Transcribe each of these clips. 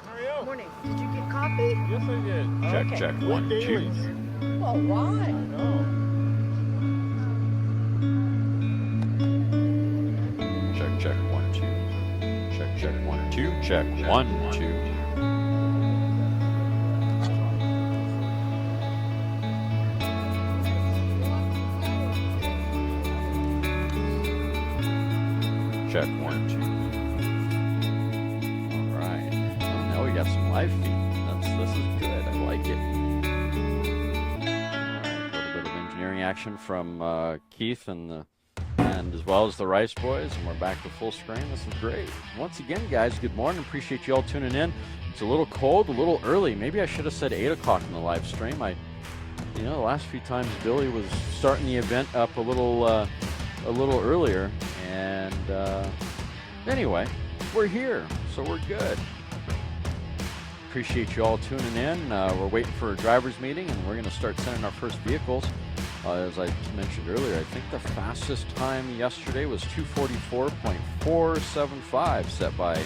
How are you? Morning. Did you get coffee? Yes, I did. Check, Okay. check, 1, 2. Well, why? No. Check, check, 1, 2. Check, check, 1, 2. Check, 1, 2. Check, 1, 2. All right. Well, now we got some live feed. This is good. I like it. All right. A little bit of engineering action from Keith and as well as the Rice Boys, and we're back to full screen. This is great. Once again, guys, good morning. Appreciate you all tuning in. It's a little cold, a little early. Maybe I should have said 8 o'clock in the live stream. The last few times Billy was starting the event up a little earlier, and anyway, we're here, so we're good. Appreciate you all tuning in. We're waiting for a driver's meeting, and we're going to start sending our first vehicles. As I mentioned earlier, I think the fastest time yesterday was 244.475 set by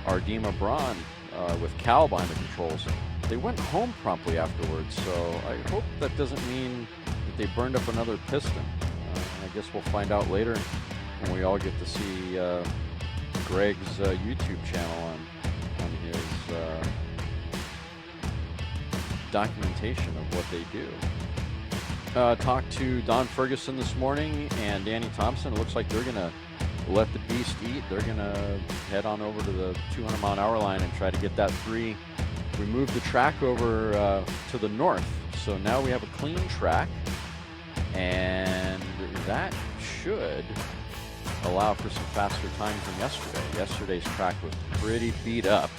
Ardema Braun with Cal behind the controls. They went home promptly afterwards, so I hope that doesn't mean that they burned up another piston. I guess we'll find out later when we all get to see Greg's YouTube channel on his documentation of what they do. Talked to Don Ferguson this morning and Danny Thompson. It looks like they're going to let the beast eat. They're going to head on over to the 200-mile-an-hour line and try to get that 3. We moved the track over to the north, so now we have a clean track, and that should allow for some faster times than yesterday. Yesterday's track was pretty beat up.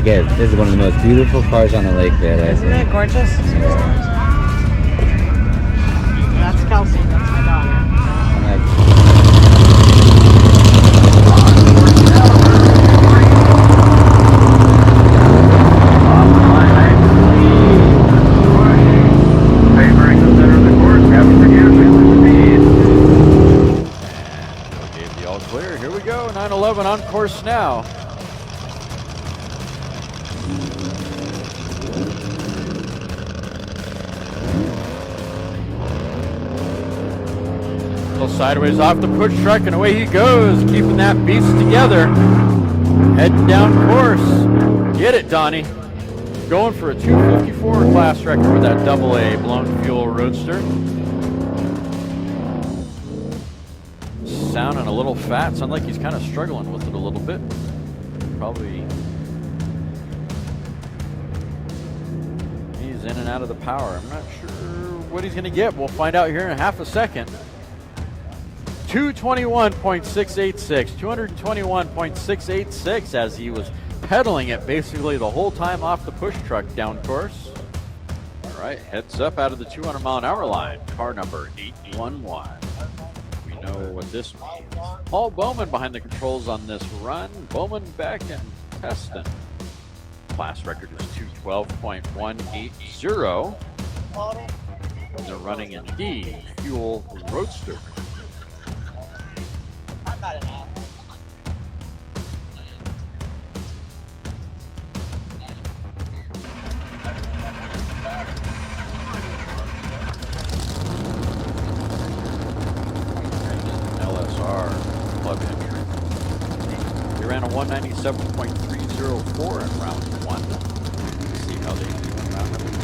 This is one of the most beautiful cars on the lake there. Isn't it gorgeous? That's Kelsey. That's my daughter. Favoring the center of the course, having for you, speed. And we gave the all clear. Here we go. 911 on course now. Sideways off the push truck, and away he goes, keeping that beast together. Heading down course. Get it, Donnie. Going for a 254 class record with that AA blown fuel roadster. Sounding a little fat. Sounds like he's kind of struggling with it a little bit. Probably he's in and out of the power. I'm not sure what he's going to get. We'll find out here in a half a second. 221.686, 221.686 as he was pedaling it basically the whole time off the push truck down course. All right, heads up out of the 200-mile-an-hour line, car number 811. We know what this means. Paul Bowman behind the controls on this run. Bowman, Beck, and Peston. Class record is 212.180. And they're running an E-Fuel Roadster. club entry. He ran a 197.304 in round 1. Let's see how they do in round number 2.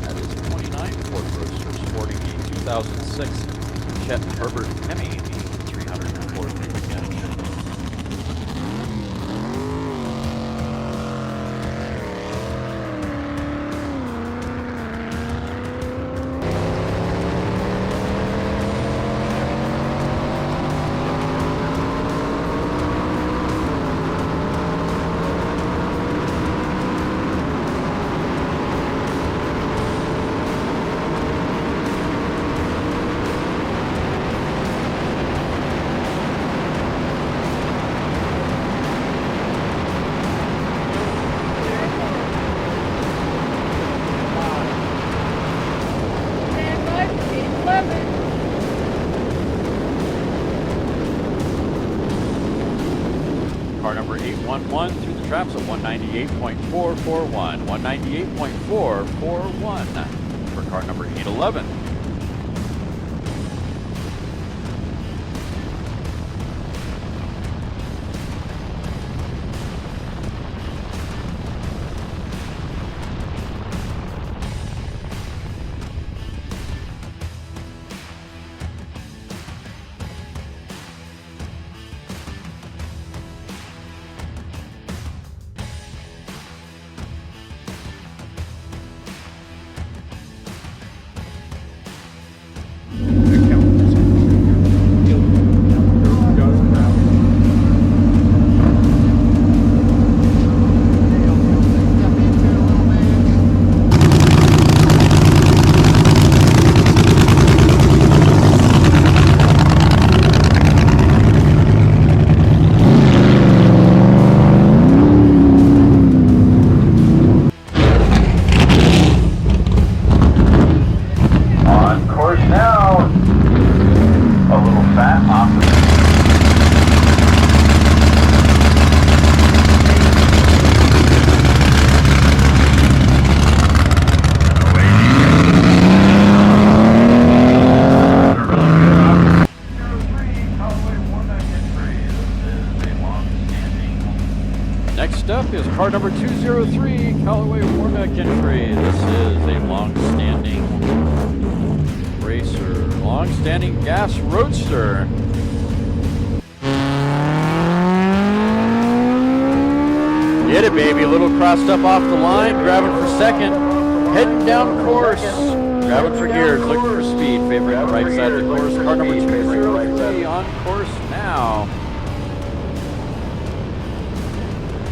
That is a 29 Ford Roadster sporting a 2006 Chet Herbert Hemi 304 cubic inch. Car number 811 through the traps at 198.441. 198.441 for car number 811. Next up is car number 203, Callaway Warmack entry. This is a long-standing racer, long-standing gas roadster. Get it, baby. A little crossed up off the line, grabbing for second, heading down course, grabbing for gears, looking for speed, favoring the right side of the course. Car number 203 on course now.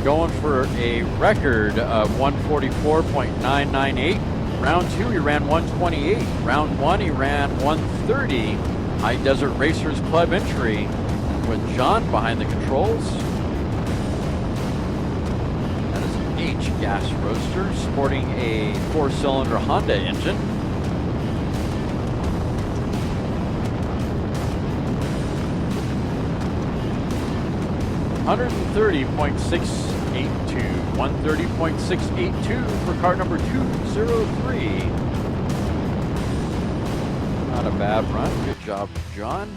Going for a record of 144.998. Round 2, he ran 128. Round 1, he ran 130. High Desert Racers Club entry with John behind the controls. That is an H gas roadster sporting a 4-cylinder Honda engine. $130.682 for car number 203. Not a bad run. Good job, John.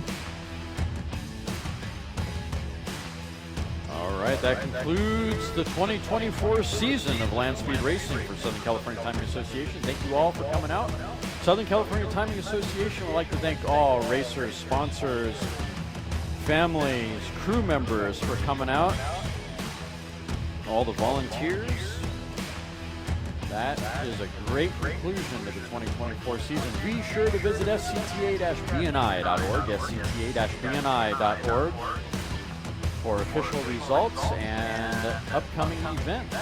All right, that concludes the 2024 season of Land Speed Racing for Southern California Timing Association. Thank you all for coming out. Southern California Timing Association would like to thank all racers, sponsors, families, crew members for coming out. All the volunteers. That is a great conclusion to the 2024 season. Be sure to visit S.c.t.a.bni.org, S.c.t.a.bni.org for official results and upcoming events.